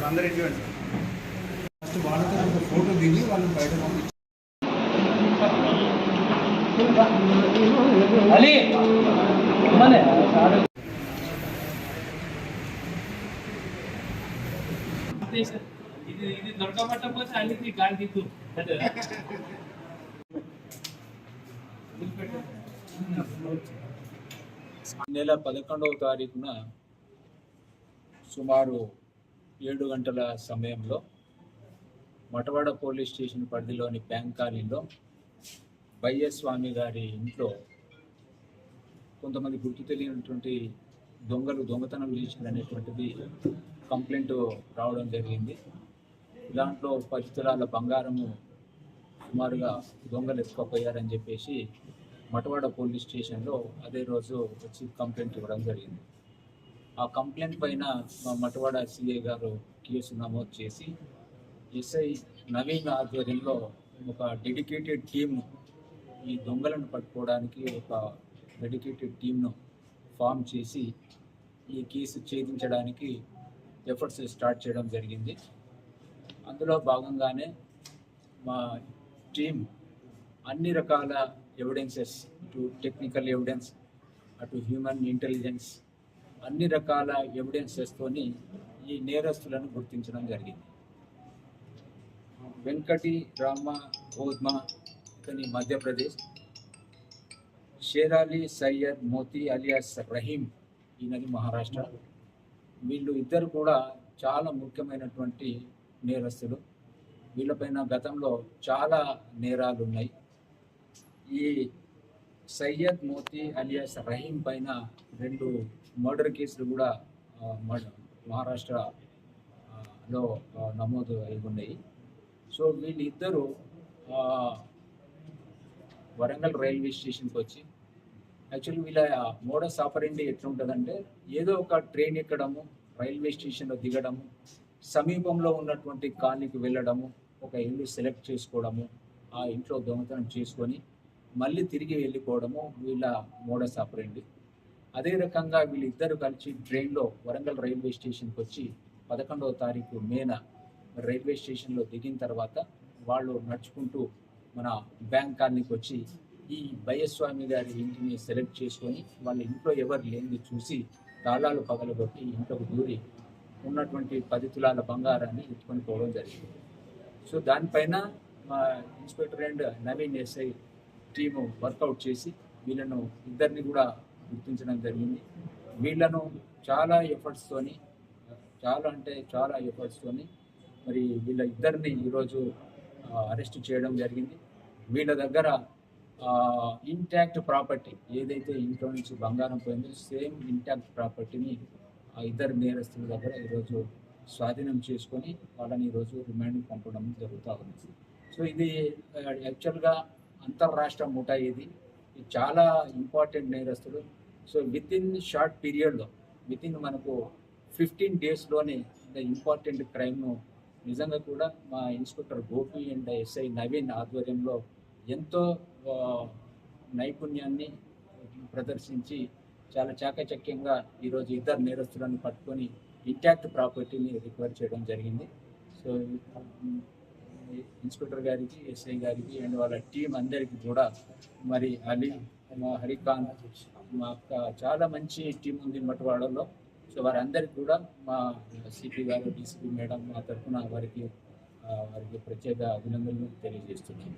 అందరూ individual first వాళ్ళతో ఒక ఫోటో దిగి వాళ్ళని బయట పంపించారు. ఇది దొరకబట్టకపోతే అన్ని గాలి దిక్కు నెల 11వ తారీఖున సుమారు 7 గంటల సమయంలో మటవాడ పోలీస్ స్టేషన్ పరిధిలోని బ్యాంక్ కాలనీలో బయ్యస్వామి గారి ఇంట్లో కొంతమంది గుర్తు తెలియనటువంటి దొంగలు దొంగతనం చేశారనేటువంటిది కంప్లైంట్ రావడం జరిగింది. దాంట్లో 10 తులాల బంగారము సుమారుగా దొంగలు ఎత్తుకపోయారని చెప్పేసి మటవాడ పోలీస్ స్టేషన్లో అదే రోజు వచ్చి కంప్లైంట్ ఇవ్వడం జరిగింది. ఆ కంప్లైంట్ పైన మా మటవాడ సిఐ గారు కేసు నమోదు చేసి ఎస్ఐ నవీన్ ఆధ్వర్యంలో ఒక డెడికేటెడ్ టీమ్ ఈ దొంగలను పట్టుకోవడానికి ఒక డెడికేటెడ్ టీమ్ను ఫామ్ చేసి ఈ కేసు ఛేదించడానికి ఎఫర్ట్స్ స్టార్ట్ చేయడం జరిగింది. అందులో భాగంగానే మా టీం అన్ని రకాల ఎవిడెన్సెస్, ఇటు టెక్నికల్ ఎవిడెన్స్, అటు హ్యూమన్ ఇంటెలిజెన్స్, అన్ని రకాల ఎవిడెన్సెస్తోని ఈ నేరస్తులను గుర్తించడం జరిగింది. వెంకటి రామ ఓద్మా ఇతని మధ్యప్రదేశ్, షేరాలి సయ్యద్ మోతీ అలియాస్ రహీం ఈయనది మహారాష్ట్ర. వీళ్ళు ఇద్దరు కూడా చాలా ముఖ్యమైనటువంటి నేరస్తులు. వీళ్ళపైన గతంలో చాలా నేరాలు ఉన్నాయి. ఈ సయ్యద్ మోతీ అలియాస్ రహీం పైన 2 మర్డర్ కేసులు కూడా మహారాష్ట్రలో నమోదు అయి ఉన్నాయి. సో వీళ్ళిద్దరూ వరంగల్ రైల్వే స్టేషన్కి వచ్చి, యాక్చువల్లీ వీళ్ళ మోడస్ ఆపరెండి ఎట్లుంటుందంటే ఏదో ఒక ట్రైన్ ఎక్కడము, రైల్వే స్టేషన్లో దిగడము, సమీపంలో ఉన్నటువంటి కాలనీకి వెళ్ళడము, ఒక ఇల్లు సెలెక్ట్ చేసుకోవడము, ఆ ఇంట్లో దొంగతనం చేసుకొని మళ్ళీ తిరిగి వెళ్ళిపోవడము వీళ్ళ మోడస్ ఆపరెండి. అదే రకంగా వీళ్ళిద్దరు కలిసి ట్రైన్లో వరంగల్ రైల్వే స్టేషన్కి వచ్చి 11వ తారీఖు మేన రైల్వే స్టేషన్లో దిగిన తర్వాత వాళ్ళు నడుచుకుంటూ మన బ్యాంక్ కాలనీకి వచ్చి ఈ బయ్యస్వామి గారి ఇంటిని సెలెక్ట్ చేసుకొని వాళ్ళ ఇంట్లో ఎవరు లేనిది చూసి తాళాలు పగలగొట్టి ఇంట్లోకి దూరి ఉన్నటువంటి 10 తులాల బంగారాన్ని ఎత్తుకొని పోవడం జరిగింది. సో దానిపైన మా inspector and Naveen SI team workout చేసి వీళ్ళను ఇద్దరిని కూడా గుర్తించడం జరిగింది. వీళ్ళను చాలా ఎఫర్ట్స్తోని మరి వీళ్ళ ఇద్దరిని ఈరోజు అరెస్ట్ చేయడం జరిగింది. వీళ్ళ దగ్గర ఇంటాక్ట్ ప్రాపర్టీ ఏదైతే ఇంట్లో నుంచి బంగారం పోయిందో సేమ్ ఇంటాక్ట్ ప్రాపర్టీని ఆ ఇద్దరు నేరస్తుల దగ్గర ఈరోజు స్వాధీనం చేసుకొని వాళ్ళని ఈరోజు రిమాండ్కి పంపడం జరుగుతూ ఉంది. సో ఇది యాక్చువల్గా అంతర్రాష్ట్ర ముఠా, ఇది చాలా ఇంపార్టెంట్ నేరస్తులు. సో విత్ ఇన్ షార్ట్ పీరియడ్లో మనకు 15 డేస్లోనే ఇంపార్టెంట్ క్రైమ్ను నిజంగా కూడా మా inspector Gopi and SI Naveen ఆధ్వర్యంలో ఎంతో నైపుణ్యాన్ని ప్రదర్శించి చాలా చాకచక్యంగా ఈరోజు ఇద్దరు నేరస్తులను పట్టుకొని ఇంటాక్ట్ ప్రాపర్టీని రికవర్ చేయడం జరిగింది. సో ఇన్స్పెక్టర్ గారికి, ఎస్ఐ గారికి అండ్ వాళ్ళ టీం అందరికీ కూడా, మరి అలీ, మా హరికాంత్, మా చాలా మంచి టీం ఉంది మటవాడలో. సో వారందరికీ కూడా మా సిపి గారు, డీసీపీ మేడం మా తరఫున వారికి ప్రత్యేక అభినందనలు తెలియజేస్తున్నాను.